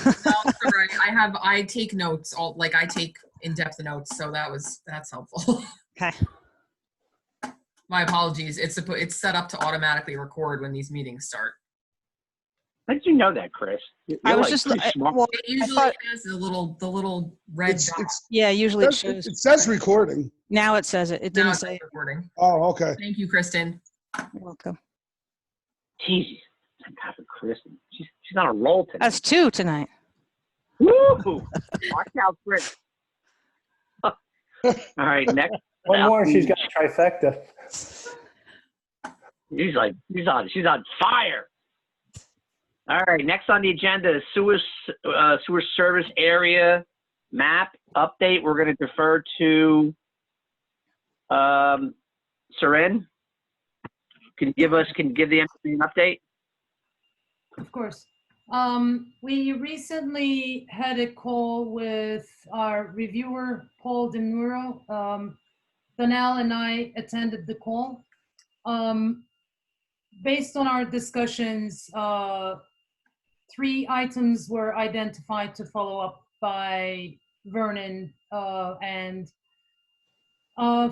it's all right. I take notes, I take in-depth notes, so that's helpful. Okay. My apologies. It's set up to automatically record when these meetings start. How did you know that, Chris? You're I was like just, pretty smart. well, It I usually thought, has the little red dot. yeah, usually it shows. It says recording. Now it says it. It Now didn't it's say. recording. Oh, okay. Thank you, Kristen. You're welcome. Jesus, I'm half a Chris. She's on a roll today. That's 2 tonight. Woo! Watch out, Chris. All right, next. One more, she's got a trifecta. She's on fire. All right, next on the agenda is sewer service area map update. We're going to defer to Seren. Can you give the MP an update? Of course. We recently had a call with our reviewer, Paul DeMuro. Donnell and I attended the call. Based on our discussions, 3 items were identified to follow up by Vernon.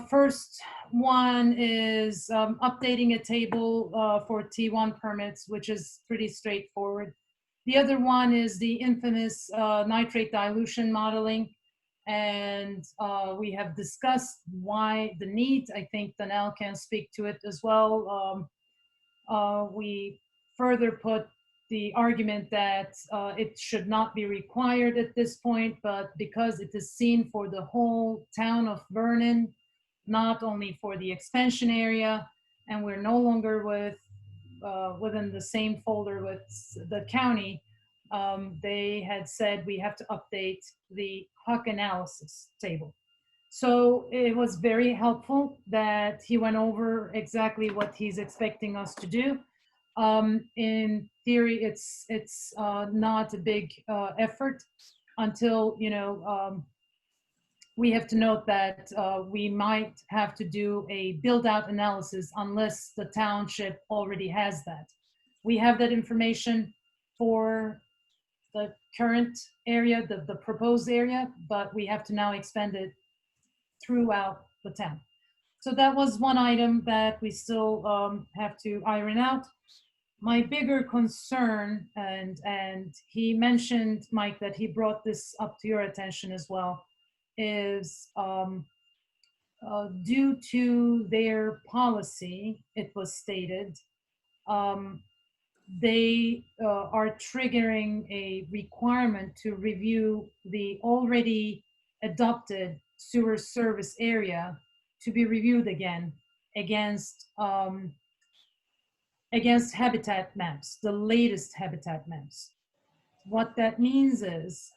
First one is updating a table for T1 permits, which is pretty straightforward. The other one is the infamous nitrate dilution modeling. And we have discussed why the need. I think Donnell can speak to it as well. We further put the argument that it should not be required at this point, but because it is seen for the whole town of Vernon, not only for the expansion area, and we're no longer within the same folder with the county, they had said we have to update the HUC analysis table. So it was very helpful that he went over exactly what he's expecting us to do. In theory, it's not a big effort until, we have to note that we might have to do a build-out analysis unless the township already has that. We have that information for the current area, the proposed area, but we have to now expand it throughout the town. So that was one item that we still have to iron out. My bigger concern, and he mentioned, Mike, that he brought this up to your attention as well, is due to their policy, it was stated, they are triggering a requirement to review the already adopted sewer service area to be reviewed again against habitat maps, the latest habitat maps. What that means is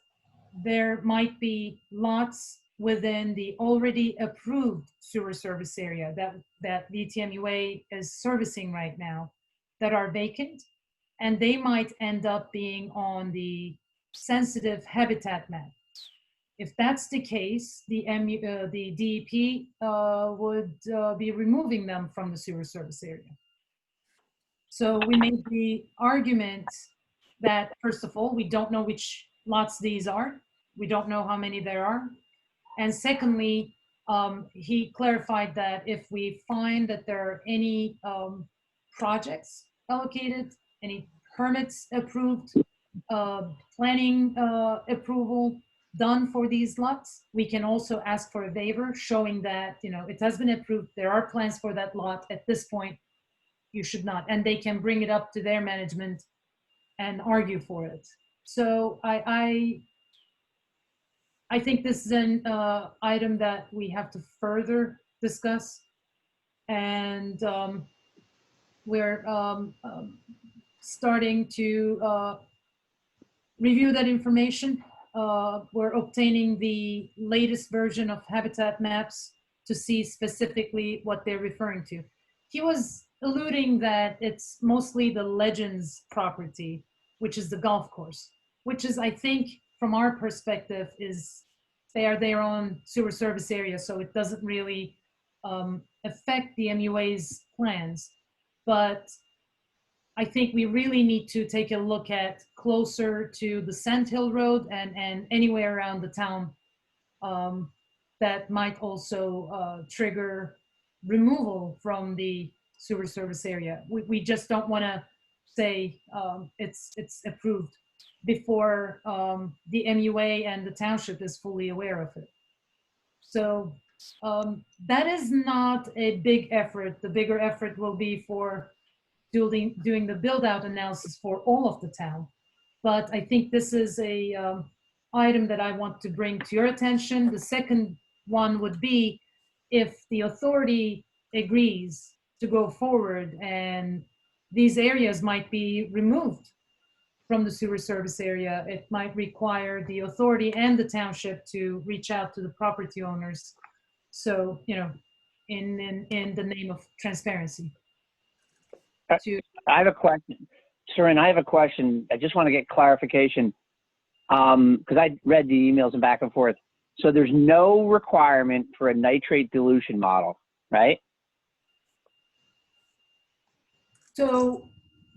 there might be lots within the already approved sewer service area that VTMUA is servicing right now that are vacant, and they might end up being on the sensitive habitat map. If that's the case, the DEP would be removing them from the sewer service area. So we made the argument that, first of all, we don't know which lots these are. We don't know how many there are. And secondly, he clarified that if we find that there are any projects allocated, any permits approved, planning approval done for these lots, we can also ask for a waiver showing that, it has been approved, there are plans for that lot. At this point, you should not, and they can bring it up to their management and argue for it. So I think this is an item that we have to further discuss, and we're starting to review that information. We're obtaining the latest version of habitat maps to see specifically what they're referring to. He was alluding that it's mostly the Legends property, which is the golf course, which is, I think, from our perspective, is they are their own sewer service area, so it doesn't really affect the MUA's plans. But I think we really need to take a look at closer to the Sand Hill Road and anywhere around the town that might also trigger removal from the sewer service area. We just don't want to say it's approved before the MUA and the township is fully aware of it. So that is not a big effort. The bigger effort will be for doing the build out analysis for all of the town. But I think this is a item that I want to bring to your attention. The second one would be if the authority agrees to go forward and these areas might be removed from the sewer service area, it might require the authority and the township to reach out to the property owners. So, you know, in the name of transparency. I have a question. Sharon, I have a question. I just want to get clarification because I read the emails and back and forth. So there's no requirement for a nitrate dilution model, right? So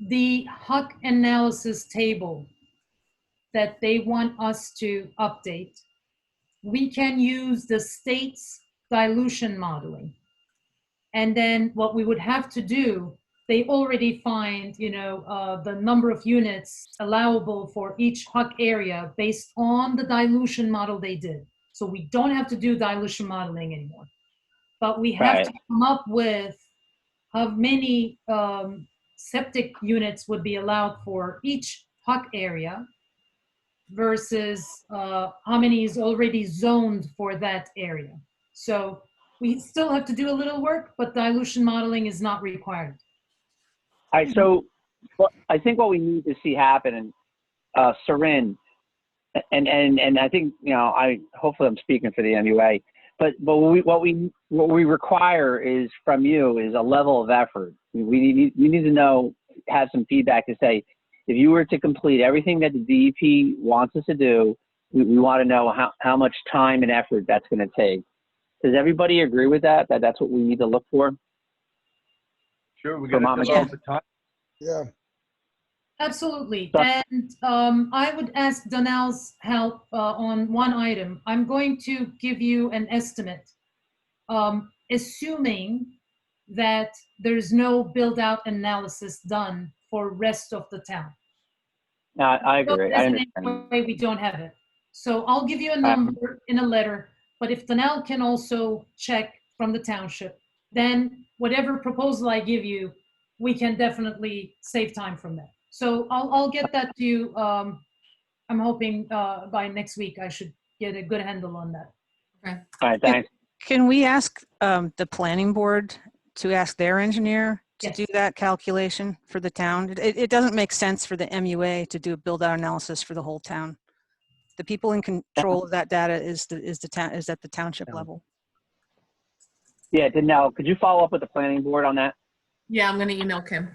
the HUC analysis table that they want us to update, we can use the state's dilution modeling. And then what we would have to do, they already find, you know, the number of units allowable for each HUC area based on the dilution model they did. So we don't have to do dilution modeling anymore. But we have to come up with how many septic units would be allowed for each HUC area versus how many is already zoned for that area. So we still have to do a little work, but dilution modeling is not required. All right, so I think what we need to see happen, and Sarin, and I think, you know, hopefully I'm speaking for the MUA, but what we require is from you is a level of effort. We need to know, have some feedback to say, if you were to complete everything that the DEP wants us to do, we want to know how much time and effort that's going to take. Does everybody agree with that? That's what we need to look for? Sure, we got to Yeah. the time. Yeah, Absolutely. So- And I would ask Donnell's help on one item. I'm going to give you an estimate, assuming that there's no build-out analysis done for rest of the town. I agree. There's I an understand. way we don't have it. So I'll give you a number in a letter, but if Donnell can also check from the township, then whatever proposal I give you, we can definitely save time from that. So I'll get that to you. I'm hoping by next week I should get a good handle on that. Okay. All right, thanks. Can we ask the planning board to ask their engineer to Yes. do that calculation for the town? It doesn't make sense for the MUA to do a build out analysis for the whole town. The people in control of that data is at the township level. Yeah, Danelle, could you follow up with the planning board on that? Yeah, I'm gonna email Kim.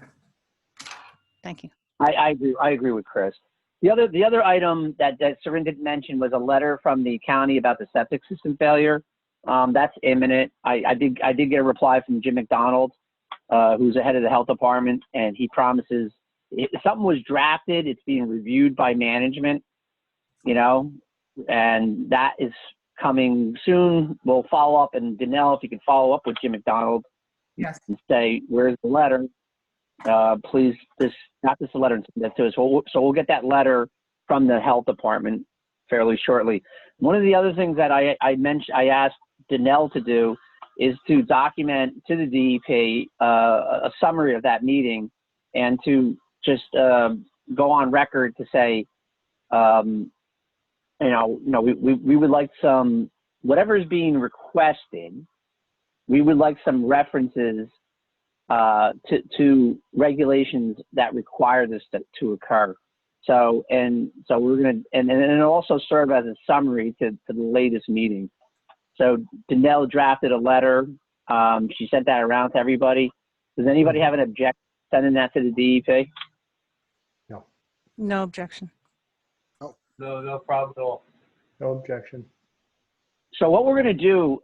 Thank you. I agree. I agree with Chris. The other item that Sarin didn't mention was a letter from the county about the septic system failure. That's imminent. I did get a reply from Jim McDonald, who's the head of the health department, and he promises if something was drafted, it's being reviewed by management, you know, and that is coming soon. We'll follow up, and Danelle, if you can follow up with Jim McDonald Yes. and say, where's the letter? Please, not just a letter, and send that to us. So we'll get that letter from the health department fairly shortly. One of the other things that I asked Danelle to do is to document to the DEP a summary of that meeting, and to just go on record to say, we would like some, whatever is being requested, we would like some references to regulations that require this to occur. So we're gonna, and it'll also serve as a summary to the latest meeting. So Danelle drafted a letter. She sent that around to everybody. Does anybody have an objection sending that to the DEP? No objection. No problem at all. No objection. So what we're gonna do,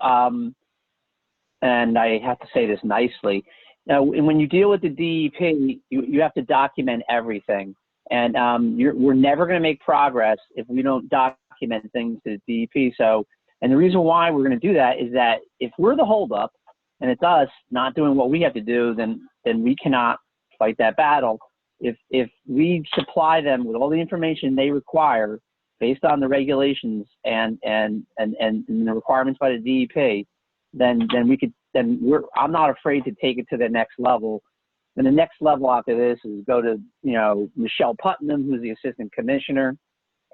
and I have to say this nicely, Now, and when you deal with the DEP, you have to document everything. And we're never going to make progress if we don't document things to the DEP. So, and the reason why we're going to do that is that if we're the holdup and it's us not doing what we have to do, then we cannot fight that battle. If we supply them with all the information they require based on the regulations and the requirements by the DEP, then I'm not afraid to take it to the next level. And the next level after this is go to, Michelle Putnam, who's the assistant commissioner,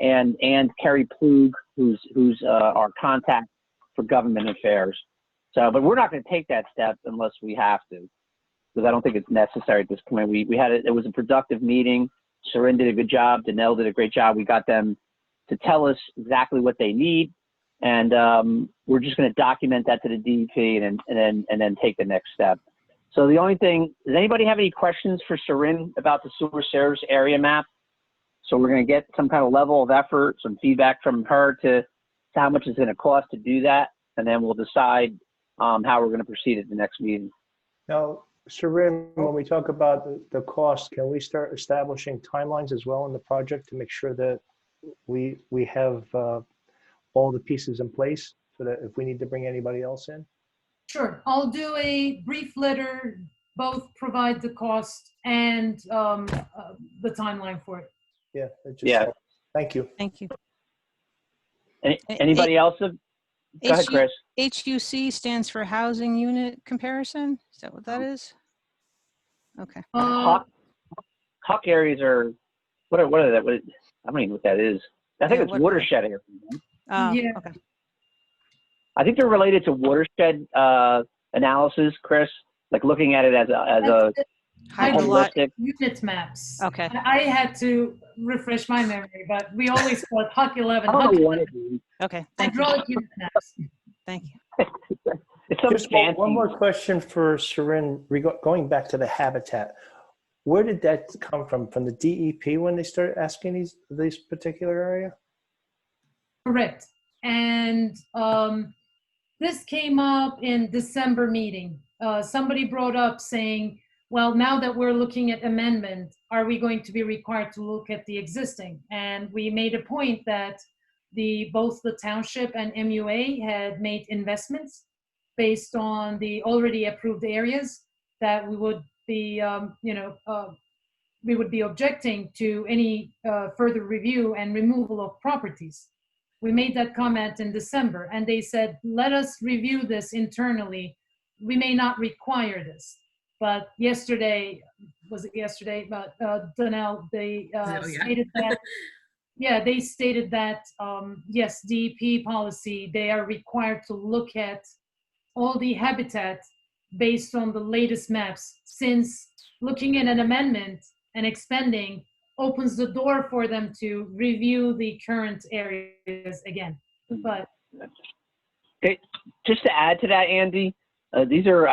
and Kerry Plug, who's our contact for government affairs. So, but we're not going to take that step unless we have to, because I don't think it's necessary at this point. We had it was a productive meeting. Soren did a good job. Danelle did a great job. We got them to tell us exactly what they need, and we're just going to document that to the DEP and then take the next step. So the only thing, does anybody have any questions for Soren about the sewer service area map? So we're going to get some kind of level of effort, some feedback from her to how much it's going to cost to do that, and then we'll decide how we're going to proceed at the next meeting. Now, Soren, when we talk about the cost, can we start establishing timelines as well in the project to make sure that we have all the pieces in place so that if we need to bring anybody else in? Sure, I'll do a brief letter, both provide the cost and the timeline for it. Yeah. Yeah. Thank you. Thank you. Anybody else? Go ahead, Chris. HUC stands for Housing Unit Comparison. Is that what that is? Okay. Hawk areas are, what are that? I don't even know what that is. I think it's watershed area. Yeah. Okay. I think they're related to watershed analysis, Chris, like looking at it as a holistic. Unit maps. Okay. I had to refresh my memory, but we always call it HUC 11. I don't HUC know what 11. it is. Okay. Thank you. Hydraulic unit maps. Thank you. It's some Just fancy. one more question for Soren, going back to the habitat. Where did that come from? From the DEP when they started asking these particular area? Correct. And this came up in December meeting. Somebody brought up saying, well, now that we're looking at amendment, are we going to be required to look at the existing? And we made a point that both the township and MUA had made investments based on the already approved areas that we would be, we would be objecting to any further review and removal of properties. We made that comment in December, and they said, let us review this internally. We may not require this. But yesterday, was it yesterday? But Danelle, they stated that, yeah, they stated that, yes, DEP policy, they are required to look at all the habitat based on the latest maps, since looking at an amendment and expanding opens the door for them to review the current areas again. But Okay, just to add to that, Andy, these are,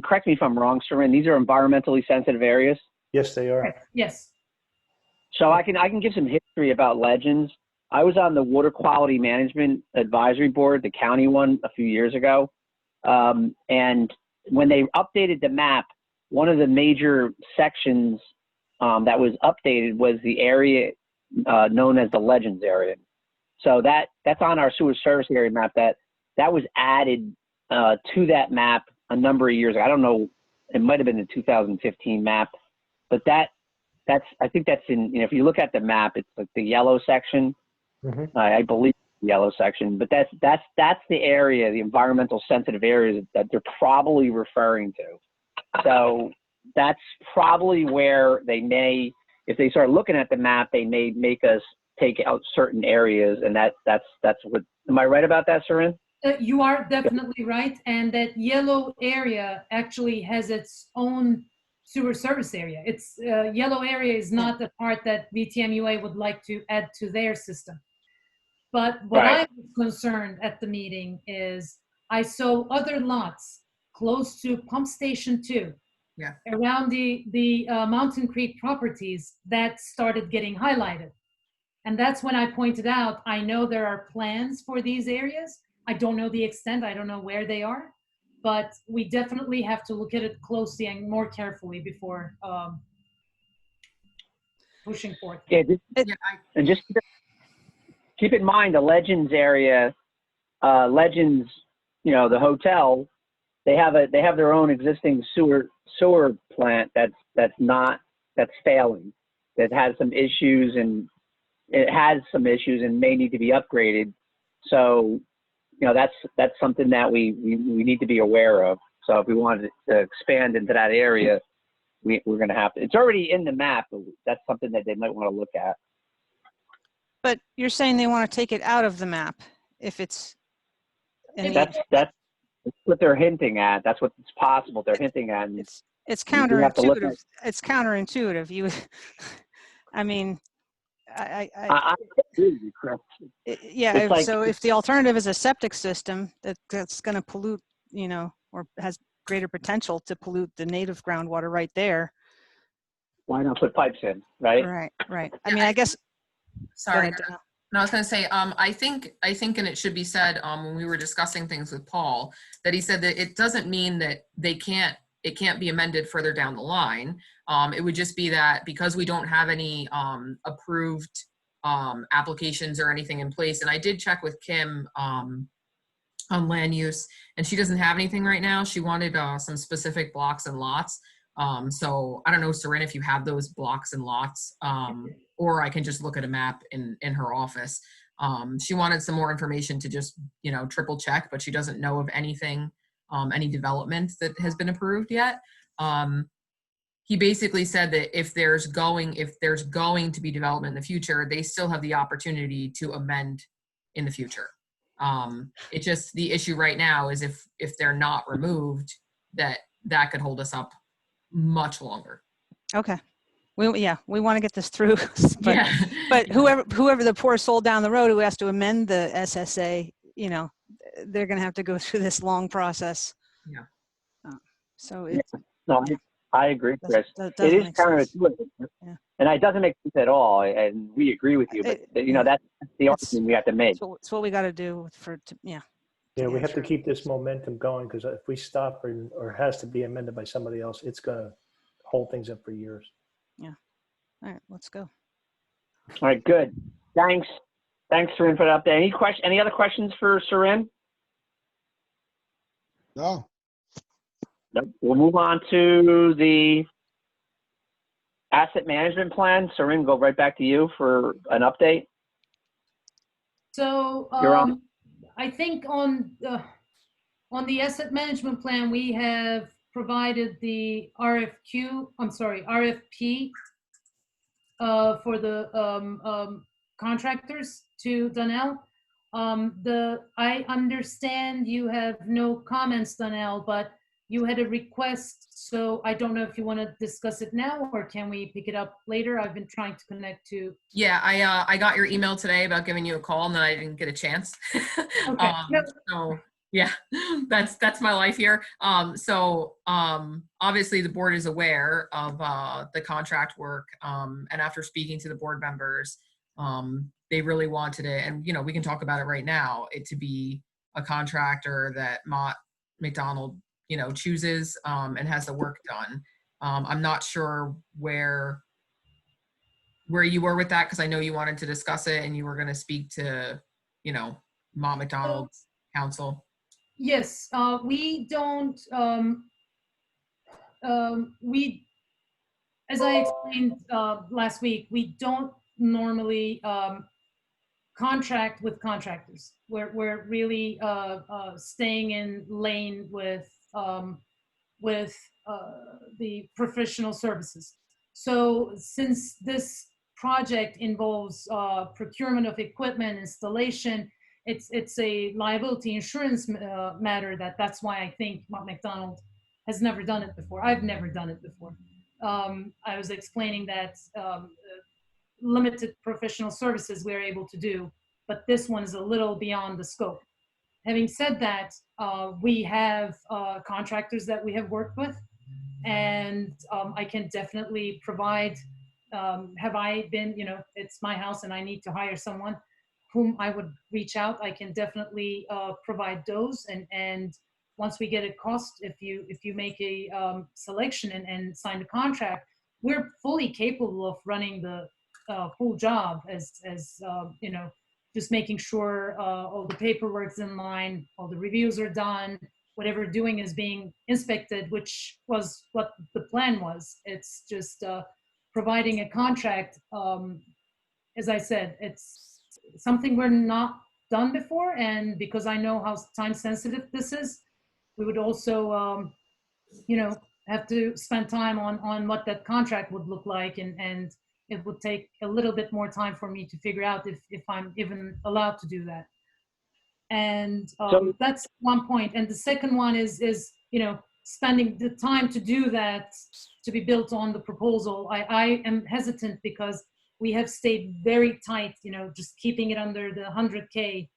correct me if I'm wrong, Soren, these are environmentally sensitive areas. Yes, they are. yes, So I can give some history about Legends. I was on the Water Quality Management Advisory Board, the county one, a few years ago. And when they updated the map, one of the major sections that was updated was the area known as the Legends area. So that's on our sewer service area map. That was added to that map a number of years ago. I don't know, it might have been the 2015 map, but I think that's in, if you look at the map, it's like the yellow section. Mm-hmm. I believe the yellow section, but that's the area, the environmental sensitive areas that they're probably referring to. So that's probably where they may, if they start looking at the map, they may make us take out certain areas, and that's what. Am I right about that, Soren? you are definitely right. And that yellow area actually has its own sewer service area. It's yellow area is not the part that VTMUA would like to add to their system. But what I was concerned at the meeting is I saw other lots close to Pump Station 2, around the Mountain Creek properties that started getting highlighted. And that's when I pointed out, I know there are plans for these areas. I don't know the extent. I don't know where they are. but we definitely have to look at it closely and more carefully before pushing forth. Yeah, Yeah, and just keep in mind the Legends area, Legends, the hotel, they have their own existing sewer plant that's failing, that has some issues, and may need to be upgraded. So, that's something that we need to be aware of. So if we wanted to expand into that area, we're going to have to. It's already in the map, but that's something that they might want to look at. But you're saying they want to take it out of the map if it's. That's what they're hinting at. That's what's possible. They're hinting at. It's You have to look counterintuitive. It's counterintuitive. I mean, I agree with you, Chris. Yeah. It's like, So if the alternative is a septic system that's going to pollute, or has greater potential to pollute the native groundwater right there. why not put pipes in, right? Right. I Yeah, mean, I guess. sorry. Go ahead, Dana. No, I was going to say, I think, and it should be said, when we were discussing things with Paul, that he said that it doesn't mean that it can't be amended further down the line. It would just be that because we don't have any approved applications or anything in place, and I did check with Kim on land use, and she doesn't have anything right now. She wanted some specific blocks and lots. So I don't know, Seren, if you have those blocks and lots, or I can just look at a map in her office. She wanted some more information to just, triple check, but she doesn't know of anything, any development that has been approved yet. He basically said that if there's going to be development in the future, they still have the opportunity to amend in the future. It just, the issue right now is if they're not removed, that could hold us up much longer. Okay. We want to get this through, but Yeah. but whoever the poor soul down the road who has to amend the SSA, they're going to have to go through this long process. Yeah. So it's. No, I agree, Chris. That It is make sense. counterintuitive, Yeah. and it doesn't make sense at all. And we agree with you, but that's the argument we have to make. It's what we got to do Yeah, to we get have to through. keep this momentum going, because if we stop or has to be amended by somebody else, it's going to hold things up for years. All right, let's go. All right, good. Thanks, Seren, for the update. Any other questions for Seren? No. Nope. We'll move on to the asset management plan. Seren, go right back to you for an update. So You're on. I think on the asset management plan, we have provided the RFP for the contractors to Donnell. I understand you have no comments, Donnell, but you had a request, so I don't know if you want to discuss it now or can we pick it up later? I've been trying to connect to. Yeah, I got your email today about giving you a call, and then I didn't get a chance. Okay. So yeah, that's my life here. Obviously the board is aware of the contract work, and after speaking to the board members, they really wanted it, and we can talk about it right now, it to be a contractor that Mott McDonald chooses and has the work done. I'm not sure where you were with that, because I know you wanted to discuss it and you were going to speak to Mott McDonald's counsel. Yes, we don't, as I explained last week, we don't normally contract with contractors. We're really staying in lane with the professional services. So since this project involves procurement of equipment, installation, it's a liability insurance matter. That's why I think Mott McDonald has never done it before. I've never done it before. I was explaining that limited professional services we're able to do, but this one is a little beyond the scope. Having said that, we have contractors that we have worked with, and I can definitely provide, have I been, it's my house and I need to hire someone whom I would reach out, I can definitely provide those and once we get a cost, if you make a selection and sign the contract, we're fully capable of running the full job as you know, just making sure all the paperwork's in line, all the reviews are done, whatever we're doing is being inspected, which was what the plan was. It's just providing a contract. As I said, it's something we're not done before, and because I know how time sensitive this is, we would also, you know, have to spend time on what that contract would look like, and it would take a little bit more time for me to figure out if I'm even allowed to do that. And that's one point. And the second one is, you know, spending the time to do that, to be built on the proposal. I am hesitant because we have stayed very tight, you know, just keeping it under the 100K,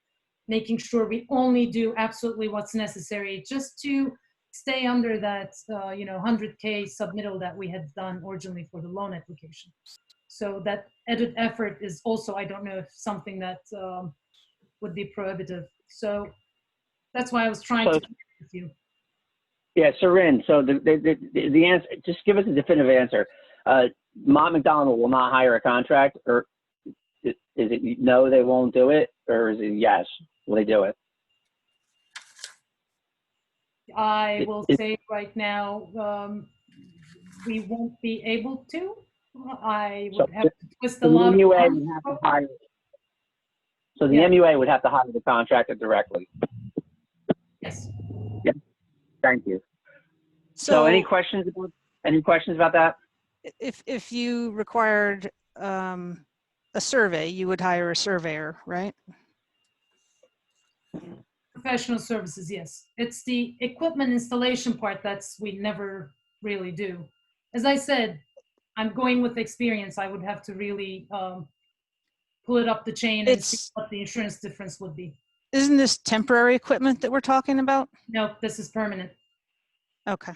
making sure we only do absolutely what's necessary just to stay under that, you know, 100K submittal that we had done originally for the loan application. So that added effort is also, I don't know if something that would be prohibitive. So that's why I was trying to keep it with you. Yeah, Sarin, so the answer, just give us a definitive answer. Mott McDonald will not hire a contract, or is it no, they won't do it, or is it yes, will they do it? I will say right now, we won't be able to. I would have to twist a lot of arms. So the Yeah. MUA would have to hire the contractor directly. Yes. Yeah, thank you. So any questions about that? If you required a survey, you would hire a surveyor, right? Professional services, yes. It's the equipment installation part that's we never really do. As I said, I'm going with experience. I would have to really pull it up the chain and see what the insurance difference would be. Isn't this temporary equipment that we're talking about? No, this is permanent. Okay.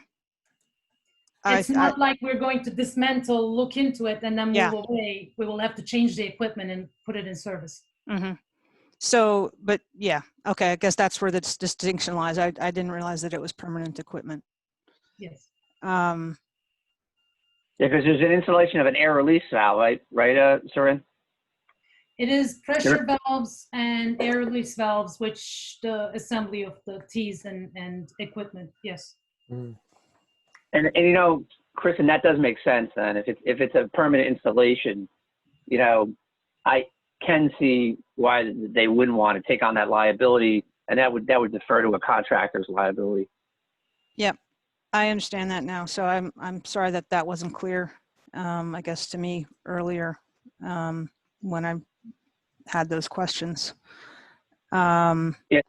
It's not like we're going to dismantle, look into it, and then move away. We will have to change the equipment and put it in service. Mm-hmm. So, but yeah, okay. I guess that's where the distinction lies. I didn't realize that it was permanent equipment. Yes. Yeah, because there's an installation of an air release valve, right, Sarin? It is pressure valves and air release valves, which the assembly of the T's and equipment. Yes. Mm. And you know, Kristen, that does make sense then. If it's a permanent installation, you know, I can see why they wouldn't want to take on that liability, and that would defer to a contractor's liability. Yep, I understand that now. So I'm sorry that wasn't clear. I guess to me earlier when I had those questions. Yeah.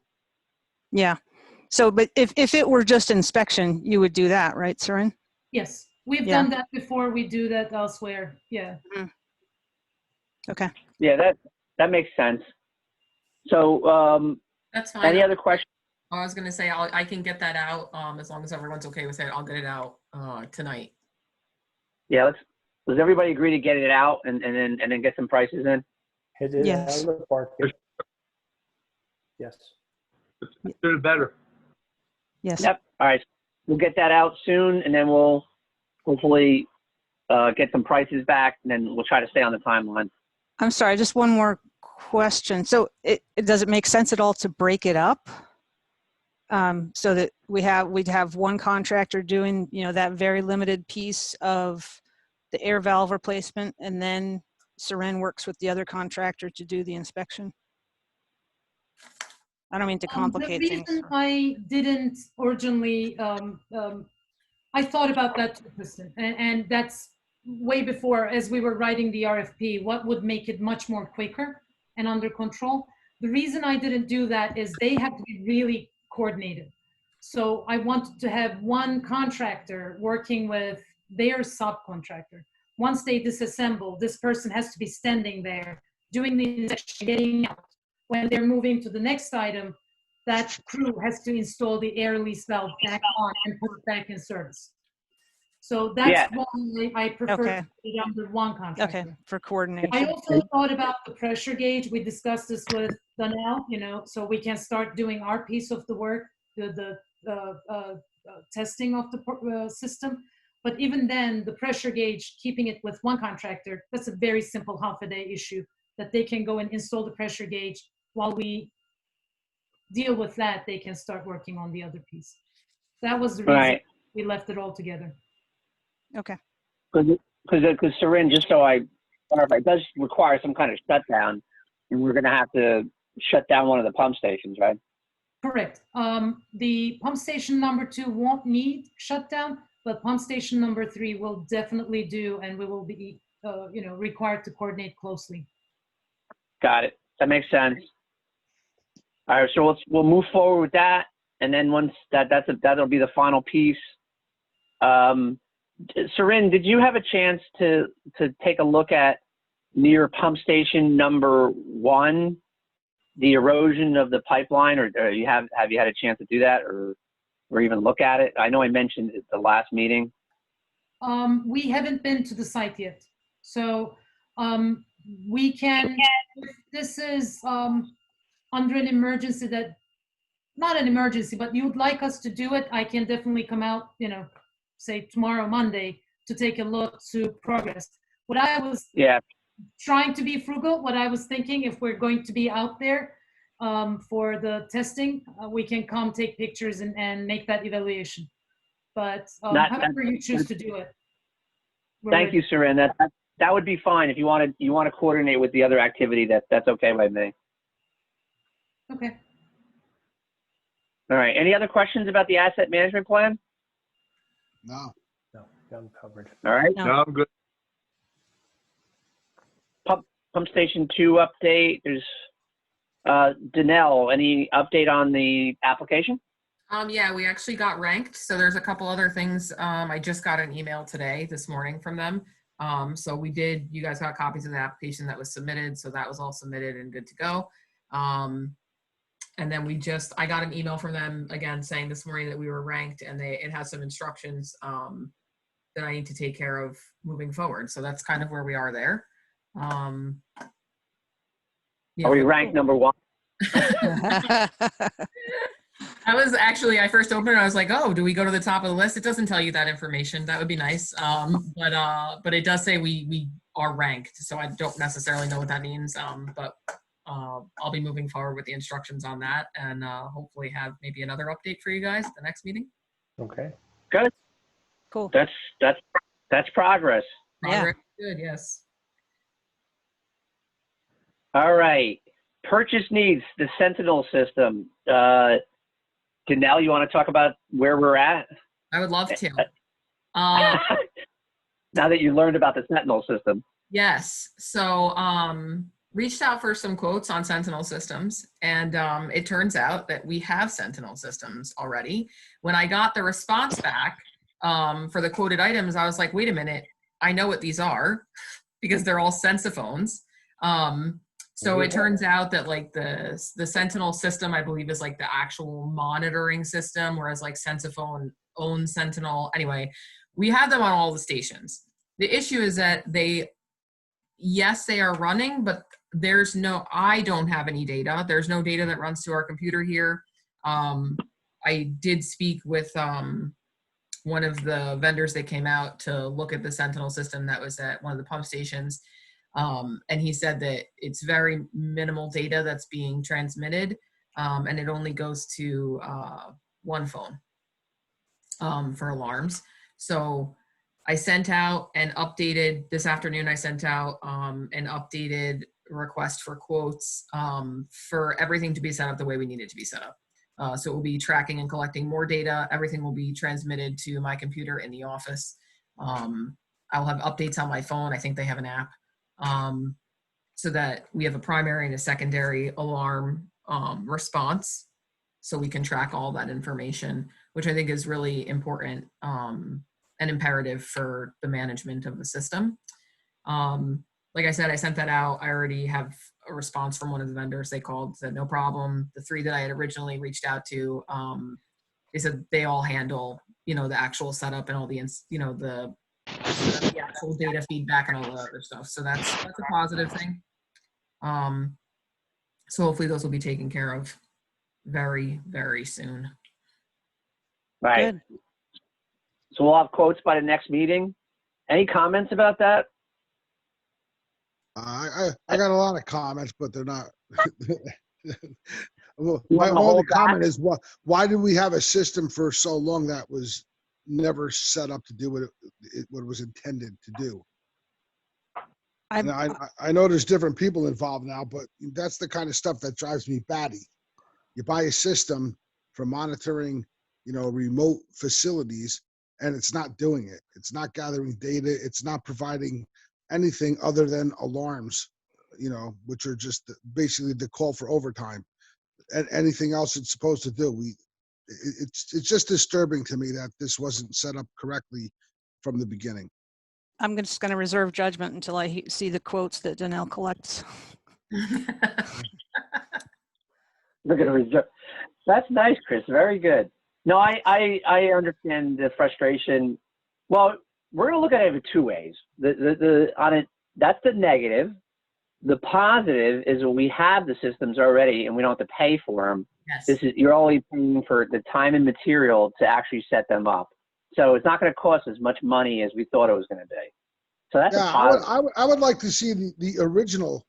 Yeah. So, but if it were just inspection, you would do that, right, Sarin? Yes, we've done that before. We do that elsewhere. Yeah. Mm-hmm. Okay. Yeah, that makes sense. So, That's fine. any other questions? I was gonna say I can get that out as long as everyone's okay with it. I'll get it out tonight. Yeah, does everybody agree to get it out and then get some prices in? It is Yes. out of the market. Yes. Do better. Yes. Yep. All right. We'll get that out soon, and then we'll hopefully get some prices back, and then we'll try to stay on the timeline. I'm sorry, just one more question. So does it make sense at all to break it up? So that we'd have one contractor doing, you know, that very limited piece of the air valve replacement, and then Sarin works with the other contractor to do the inspection? I don't mean to complicate the things. reason I didn't originally, I thought about that too, Kristen, and that's way before, as we were writing the RFP, what would make it much more quicker and under control. The reason I didn't do that is they have to be really coordinated. So I wanted to have one contractor working with their subcontractor. Once they disassemble, this person has to be standing there doing the inspection, getting out. When they're moving to the next item, that crew has to install the air release valve back on and put it back in service. So that's why I prefer to put it under one contractor. Okay, for coordination. I also thought about the pressure gauge. We discussed this with Donnell, you know, so we can start doing our piece of the work, the testing of the system. But even then, the pressure gauge, keeping it with one contractor, that's a very simple half a day issue that they can go and install the pressure gauge while we deal with that. They can start working on the other piece. That was the reason Right. we left it all together. Okay. Because Corinne, just so I clarify, it does require some kind of shutdown, and we're going to have to shut down one of the pump stations, right? Correct. The pump station number 2 won't need shutdown, but pump station number 3 will definitely do, and we will be, required to coordinate closely. Got it. That makes sense. All right, so we'll move forward with that, and then once that'll be the final piece. Corinne, did you have a chance to take a look at near pump station number 1, the erosion of the pipeline, or have you had a chance to do that, or even look at it? I know I mentioned it at the last meeting. We haven't been to the site yet, so we can. If this is under an emergency, not an emergency, but you would like us to do it, I can definitely come out, say tomorrow, Monday, to take a look to progress. What I was trying to be frugal, what I was thinking, if we're going to be out there for the testing, we can come take pictures and make that evaluation. But however you choose to do it. Thank you, Corinne. That would be fine. If you want to coordinate with the other activity, that's okay by me. Okay. All right. Any other questions about the asset management plan? No. No, I'm covered. All right. No. No, I'm good. Pump station 2 update. There's Danelle. Any update on the application? Yeah, we actually got ranked. So there's a couple other things. I just got an email this morning from them. So you guys got copies of the application that was submitted. So that was all submitted and good to go. And then I got an email from them again saying this morning that we were ranked, and it has some instructions that I need to take care of moving forward. So that's kind of where we are there. Are we ranked number 1? I first opened it, I was like, oh, do we go to the top of the list? It doesn't tell you that information. That would be nice. But it does say we are ranked. So I don't necessarily know what that means. But I'll be moving forward with the instructions on that, and hopefully have maybe another update for you guys at the next meeting. Okay. Good. Cool. That's progress. Yeah. Progress, good, yes. All right. Purchase needs, the Sentinel system. Danelle, you want to talk about where we're at? I would love to. Now that you learned about the Sentinel system. Yes. So reached out for some quotes on Sentinel systems, and it turns out that we have Sentinel systems already. When I got the response back for the quoted items, I was like, wait a minute, I know what these are because they're all Sensiphones. So it turns out that like the Sentinel system, I believe, is like the actual monitoring system, whereas like Sensiphone owns Sentinel. Anyway, we have them on all the stations. The issue is that yes, they are running, but I don't have any data. There's no data that runs to our computer here. I did speak with one of the vendors that came out to look at the Sentinel system that was at one of the pump stations. And he said that it's very minimal data that's being transmitted, and it only goes to one phone for alarms. So I sent out this afternoon, I sent out an updated request for quotes for everything to be set up the way we need it to be set up. So it will be tracking and collecting more data. Everything will be transmitted to my computer in the office. I'll have updates on my phone. I think they have an app. So that we have a primary and a secondary alarm response, so we can track all that information, which I think is really important and imperative for the management of the system. Like I said, I sent that out. I already have a response from one of the vendors. They called, said no problem. The 3 that I had originally reached out to, they said they all handle, the actual setup and all the, the actual data feedback and all the other stuff. So that's a positive thing. So hopefully those will be taken care of very, very soon. Right. Good. So we'll have quotes by the next meeting. Any comments about that? I got a lot of comments, but they're not. Well, You my wanna only hold back? comment is why did we have a system for so long that was never set up to do what it was intended to do? And I know there's different people involved now, but that's the kind of stuff that drives me batty. You buy a system for monitoring, remote facilities, and it's not doing it. It's not gathering data. It's not providing anything other than alarms, which are just basically the call for overtime. And anything else it's supposed to do. It's just disturbing to me that this wasn't set up correctly from the beginning. I'm just going to reserve judgment until I see the quotes that Danelle collects. Look at reserve. That's nice, Chris. Very good. No, I understand the frustration. Well, we're gonna look at it two ways. That's the negative. The positive is when we have the systems already and we don't have to pay for them. Yes. You're only paying for the time and material to actually set them up. So it's not going to cost as much money as we thought it was going to be. So that's a positive. I would like to see the original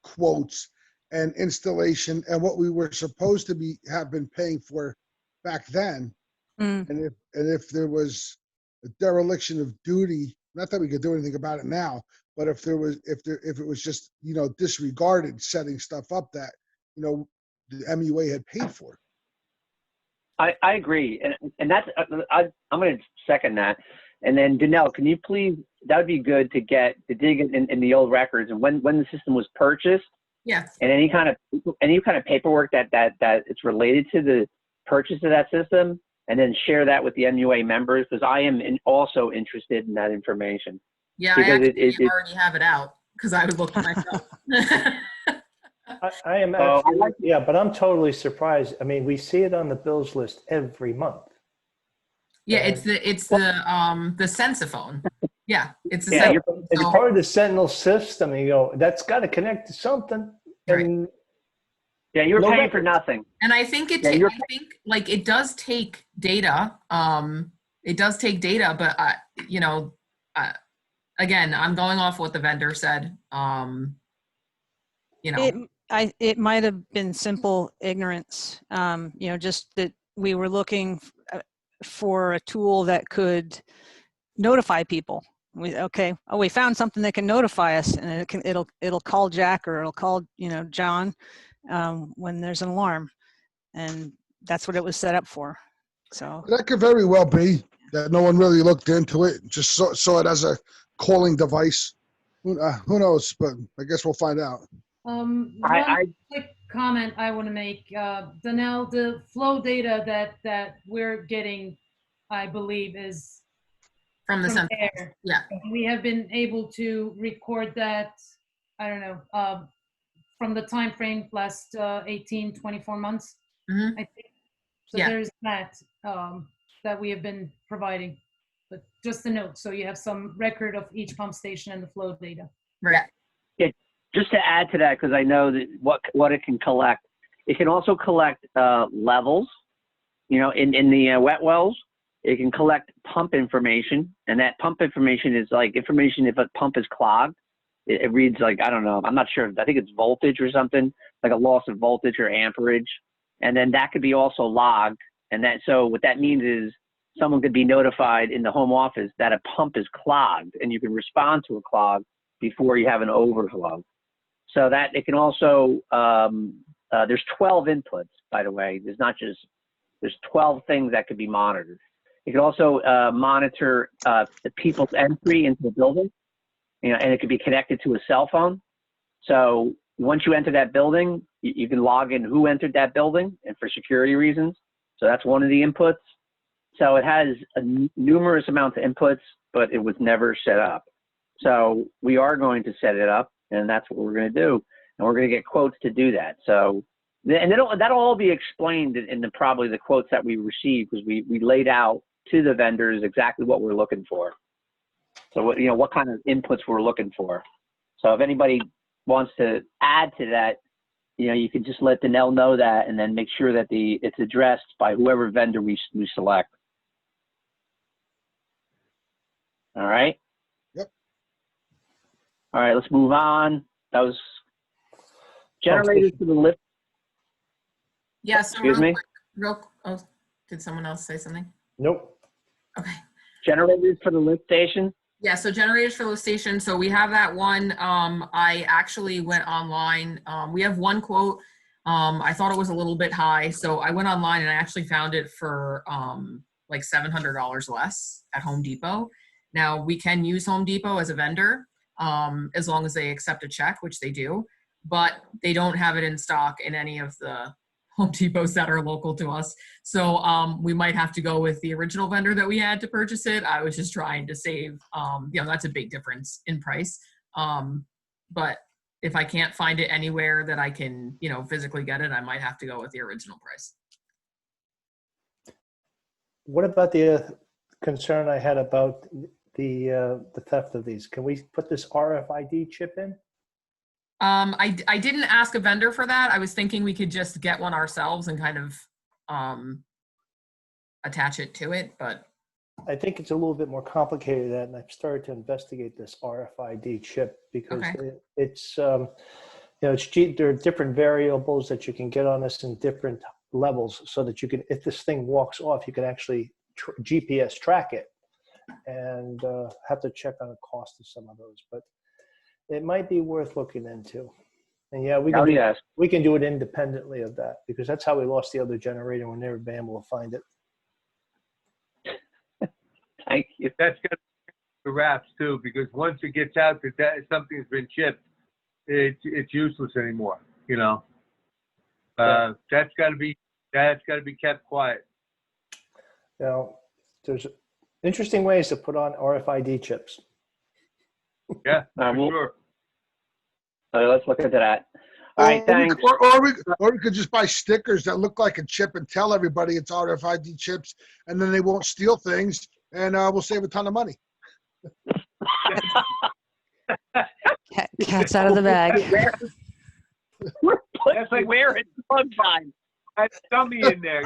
quotes and installation and what we were supposed to have been paying for back then. And if there was a dereliction of duty, not that we could do anything about it now, but if it was just disregarded setting stuff up that the MUA had paid for. I agree, and that's I'm going to second that. And then Danelle, can you please? That would be good to dig in the old records and when the system was purchased. Yeah. And any kind of paperwork that it's related to the purchase of that system, and then share that with the MUA members, because I am also interested in that information. Yeah, because I actually already have it out because I would look myself. I am actually, yeah, but I'm totally surprised. I mean, we see it on the bills list every month. Yeah, it's the Sensiphone. Yeah, it's the Yeah, it's part of the Sentinel system. And you go, that's got to connect to something. And yeah, you're paying for nothing. And I think I think like it does take data. It does take data, but again, I'm going off what the vendor said. It might have been simple ignorance. Just that we were looking for a tool that could notify people. We found something that can notify us, and it'll call Jack or it'll call John when there's an alarm, and that's what it was set up for. So that could very well be that no one really looked into it, just saw it as a calling device. Who knows? But I guess we'll find out. One quick comment I want to make, Danelle, the flow data that we're getting, I believe, is from the air. Yeah. We have been able to record that, I don't know, from the time frame last 18, 24 months, I think. So there's that that we have been providing. But just a note, so you have some record of each pump station and the flow data. Right. Yeah, just to add to that, because I know that what it can collect. It can also collect levels, in the wet wells. It can collect pump information, and that pump information is like information if a pump is clogged. It reads like, I don't know, I'm not sure. I think it's voltage or something, like a loss of voltage or amperage. And then that could be also logged. And so what that means is someone could be notified in the home office that a pump is clogged, and you can respond to a clog before you have an overflow. So that it can also, there's 12 inputs, by the way. There's 12 things that could be monitored. It can also monitor the people's entry into the building, and it could be connected to a cell phone. So once you enter that building, you can log in who entered that building and for security reasons. So that's one of the inputs. So it has numerous amounts of inputs, but it was never set up. So we are going to set it up, and that's what we're going to do. And we're going to get quotes to do that. So, and that'll all be explained in probably the quotes that we received, because we laid out to the vendors exactly what we're looking for. So what kind of inputs we're looking for. So if anybody wants to add to that, you can just let Danelle know that, and then make sure that it's addressed by whoever vendor we select. All right. Yep. All right, let's move on. That was generators for the lift. Yeah, so Excuse me? oh, did someone else say something? Nope. Okay. Generators for the lift station. Yeah, so generators for the station. So we have that one. I actually went online. We have one quote. I thought it was a little bit high. So I went online and I actually found it for like $700 less at Home Depot. Now we can use Home Depot as a vendor as long as they accept a check, which they do, but they don't have it in stock in any of the Home Depots that are local to us. So we might have to go with the original vendor that we had to purchase it. I was just trying to save, that's a big difference in price. But if I can't find it anywhere that I can, physically get it, I might have to go with the original price. What about the concern I had about the theft of these? Can we put this RFID chip in? I didn't ask a vendor for that. I was thinking we could just get one ourselves and kind of attach it to it, but I think it's a little bit more complicated than that, and I've started to investigate this RFID chip because Okay. it's it's cheap. There are different variables that you can get on this in different levels, so that you can, if this thing walks off, you can actually GPS track it, and have to check on the cost of some of those, but it might be worth looking into. And yeah, we can do it independently of that, because that's how we lost the other generator. We've never been able to find it. Thank you. That's got the wraps too, because once it gets out that something's been chipped, it's useless anymore. That's got to be kept quiet. There's interesting ways to put on RFID chips. Yeah, for sure. Let's look into that. All right, thanks. Or we could just buy stickers that look like a chip and tell everybody it's RFID chips, and then they won't steal things, and we'll save a ton of money. Cat's out of the bag. That's like wearing plug sign. That's dummy in there,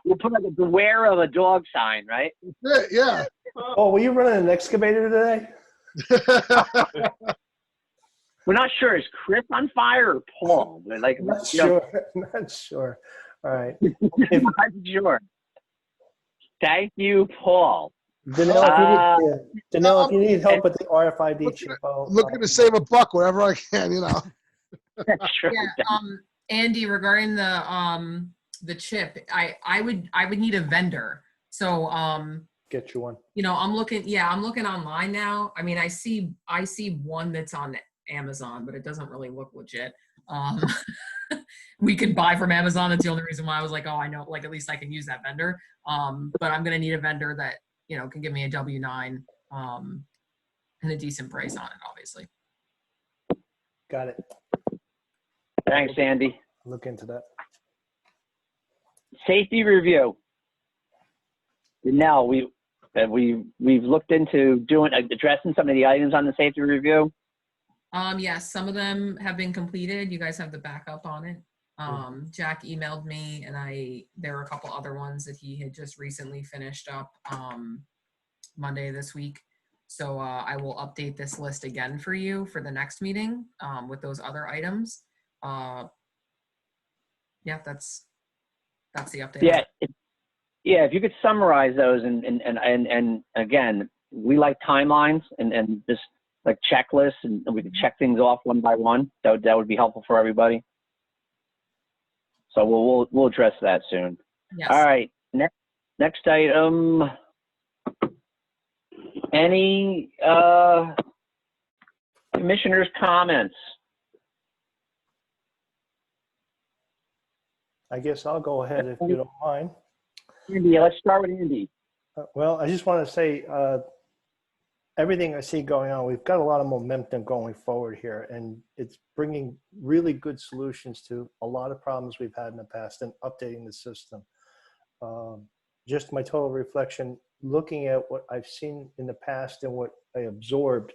We'll put like a beware of a dog sign, right? Yeah. Oh, were you running an excavator today? We're not sure. Is Chris on fire or Paul? Like, Not sure. Not sure. All right. Not sure. Thank you, Paul. Danelle, if you need help with the RFID chip, I'm looking to save $1 wherever I can, Sure. yeah, Andy, regarding the chip, I would need a vendor. So get you one. I'm looking online now. I mean, I see one that's on Amazon, but it doesn't really look legit. We could buy from Amazon. That's the only reason why I was like, oh, I know, like, at least I can use that vendor. But I'm gonna need a vendor that can give me a W-9 and a decent price on it, obviously. Got it. Thanks, Andy. Look into that. Safety review. Now we've looked into addressing some of the items on the safety review. Yes, some of them have been completed. You guys have the backup on it. Jack emailed me, and there were a couple other ones that he had just recently finished up Monday this week. So I will update this list again for you for the next meeting with those other items. Yeah, that's the update. Yeah. If you could summarize those, and again, we like timelines and just like checklists, and we can check things off one by one. That would be helpful for everybody. So we'll address that soon. Yes. All right. Next item. Any commissioners' comments? I guess I'll go ahead if you don't mind. Andy, let's start with Andy. Well, I just want to say everything I see going on, we've got a lot of momentum going forward here, and it's bringing really good solutions to a lot of problems we've had in the past and updating the system. Just my total reflection, looking at what I've seen in the past and what I absorbed,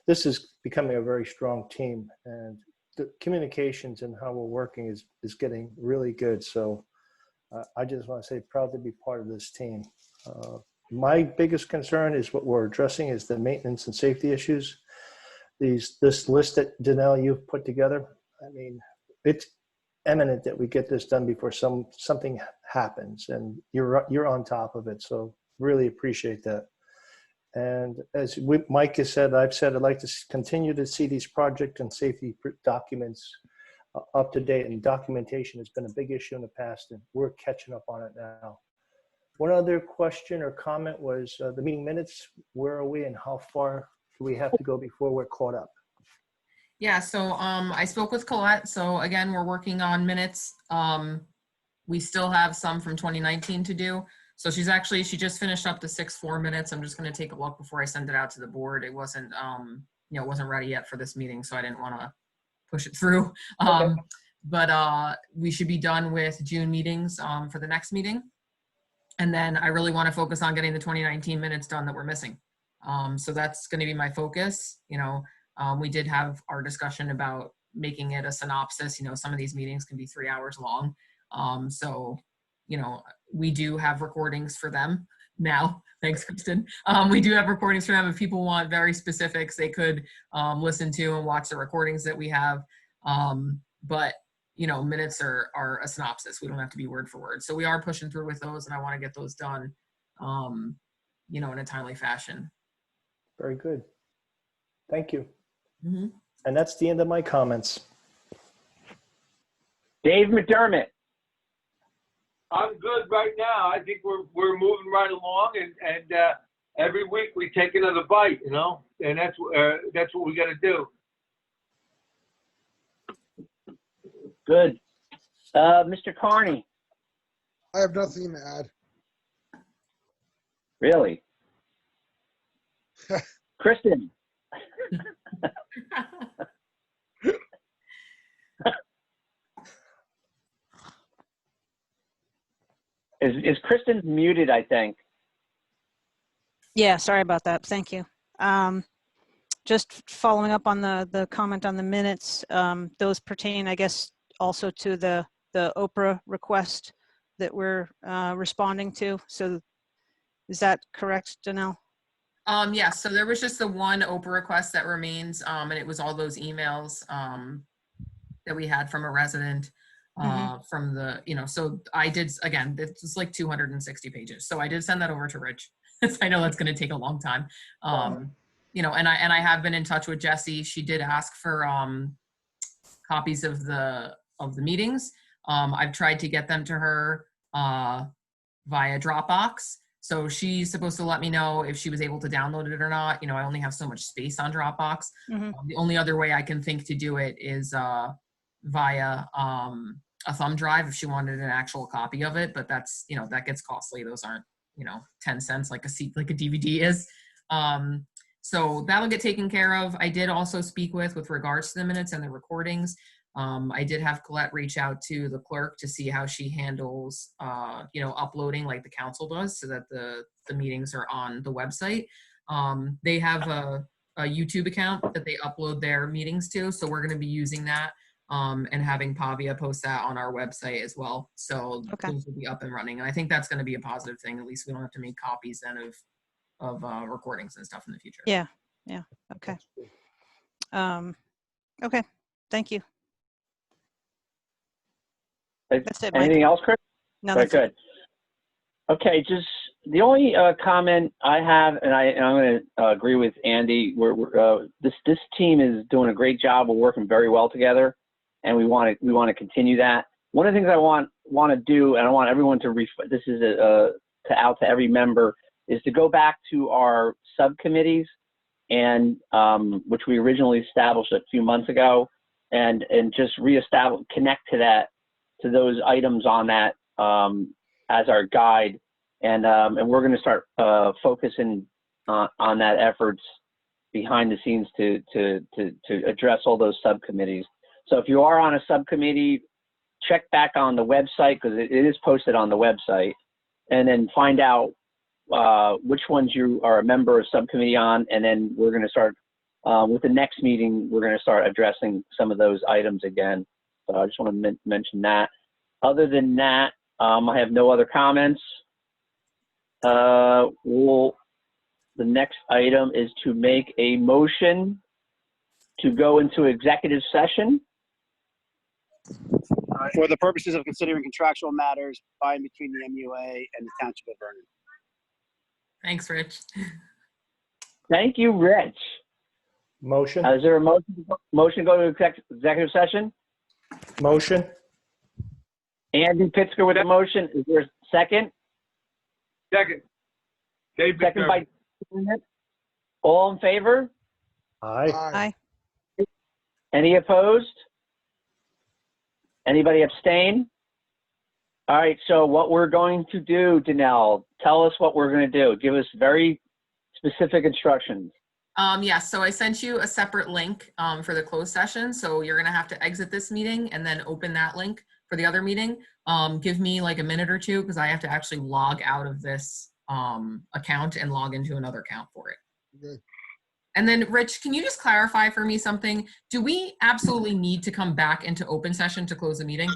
this is becoming a very strong team, and the communications and how we're working is getting really good. So I just want to say proud to be part of this team. My biggest concern is what we're addressing is the maintenance and safety issues. This list that Danelle you've put together, I mean, it's eminent that we get this done before something happens, and you're on top of it. So really appreciate that. And as Mike has said, I've said, I'd like to continue to see these project and safety documents up to date, and documentation has been a big issue in the past, and we're catching up on it now. One other question or comment was the meeting minutes. Where are we, and how far do we have to go before we're caught up? Yeah, so I spoke with Colette. So again, we're working on minutes. We still have some from 2019 to do. So she just finished up the 6-4 minutes. I'm just going to take a look before I send it out to the board. It wasn't, it wasn't ready yet for this meeting, so I didn't want to push it through. Okay. But we should be done with June meetings for the next meeting. And then I really want to focus on getting the 2019 minutes done that we're missing. So that's going to be my focus. We did have our discussion about making it a synopsis. Some of these meetings can be 3 hours long. So, we do have recordings for them now. Thanks, Kristen. We do have recordings for them. If people want very specifics, they could listen to and watch the recordings that we have. But minutes are a synopsis. We don't have to be word for word. So we are pushing through with those, and I want to get those done, in a timely fashion. Very good. Thank you. Mm-hmm. And that's the end of my comments. Dave McDermott. I'm good right now. I think we're moving right along, and every week we take another bite, and that's what we got to do. Good. Mr. Carney. I have nothing to add. Really? Kristen. Is Kristen muted, I think? Yeah, sorry about that. Thank you. Just following up on the comment on the minutes, those pertain, I guess, also to the Oprah request that we're responding to. So is that correct, Danelle? Yes, so there was just the one Oprah request that remains, and it was all those emails that we had from a resident from the, so I did, again, it's like 260 pages. So I did send that over to Rich. I know that's going to take a long time. And I have been in touch with Jessie. She did ask for copies of the meetings. I've tried to get them to her via Dropbox. So she's supposed to let me know if she was able to download it or not. I only have so much space on Dropbox. The only other way I can think to do it is via a thumb drive if she wanted an actual copy of it, but that's, that gets costly. Those aren't, 10 cents like a DVD is. So that'll get taken care of. I did also speak with regards to the minutes and the recordings. I did have Colette reach out to the clerk to see how she handles, uploading like the council does, so that the meetings are on the website. They have a YouTube account that they upload their meetings to, so we're going to be using that and having Pavia post that on our website as well. So those will be up and running, and I think that's going to be a positive thing. At least we don't have to make copies then of recordings and stuff in the future. Yeah. Okay. Okay. Thank you. That's it, Mike. Anything else, Chris? No, Very that's it. good. Okay, just the only comment I have, and I'm going to agree with Andy. This team is doing a great job. We're working very well together, and we want to continue that. One of the things I want to do, and I want everyone to this is out to every member, is to go back to our subcommittees, and which we originally established a few months ago, and just connect to those items on that as our guide, and we're going to start focusing on that efforts behind the scenes to address all those subcommittees. So if you are on a subcommittee, check back on the website, because it is posted on the website, and then find out which ones you are a member of subcommittee on, and then we're going to start with the next meeting, we're going to start addressing some of those items again. So I just want to mention that. Other than that, I have no other comments. The next item is to make a motion to go into executive session. For the purposes of considering contractual matters by and between the MUA and the Township of Vernon. Thanks, Rich. Thank you, Rich. Motion, Is there a motion to go to executive session? motion, Andy Pittsger with a motion. Is there a second? Second. Dave Second McDermott. by all in favor? aye. Aye. Any opposed? Anybody abstain? All right, so what we're going to do, Danelle, tell us what we're going to do. Give us very specific instructions. Yes, so I sent you a separate link for the closed session. So you're gonna have to exit this meeting and then open that link for the other meeting. Give me like a minute or two because I have to actually log out of this account and log into another account for it. Okay. And then Rich, can you just clarify for me something? Do we absolutely need to come back into open session to close the meeting?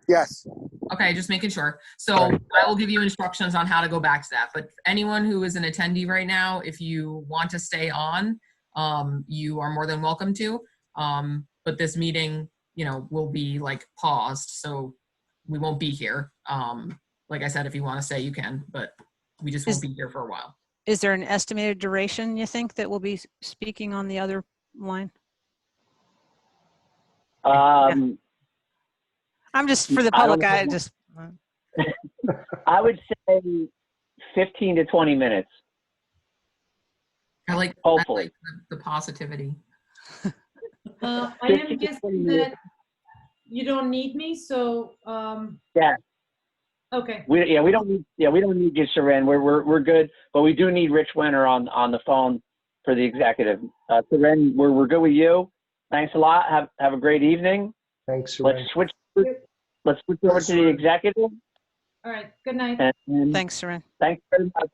Yes. Okay, just making sure. So I will give you instructions on how to go back to that. But anyone who is an attendee right now, if you want to stay on, you are more than welcome to. But this meeting, you know, will be like paused, so we won't be here. Like I said, if you want to stay, you can, but we just won't be here for a while. Is there an estimated duration you think that we'll be speaking on the other line? I'm just for the public. I would say 15 to 20 minutes. I like Hopefully. the positivity. I 15 am to 20 guessing minutes. that you don't need me, so, Yeah. okay. We don't need you, Seren. We're good, but we do need Rich Winter on the phone for the executive. Seren, we're good with you. Thanks a lot. Have a great evening. Thanks, Seren. Let's switch over to the executive. All right, good night. And Thanks, Seren. thanks very much.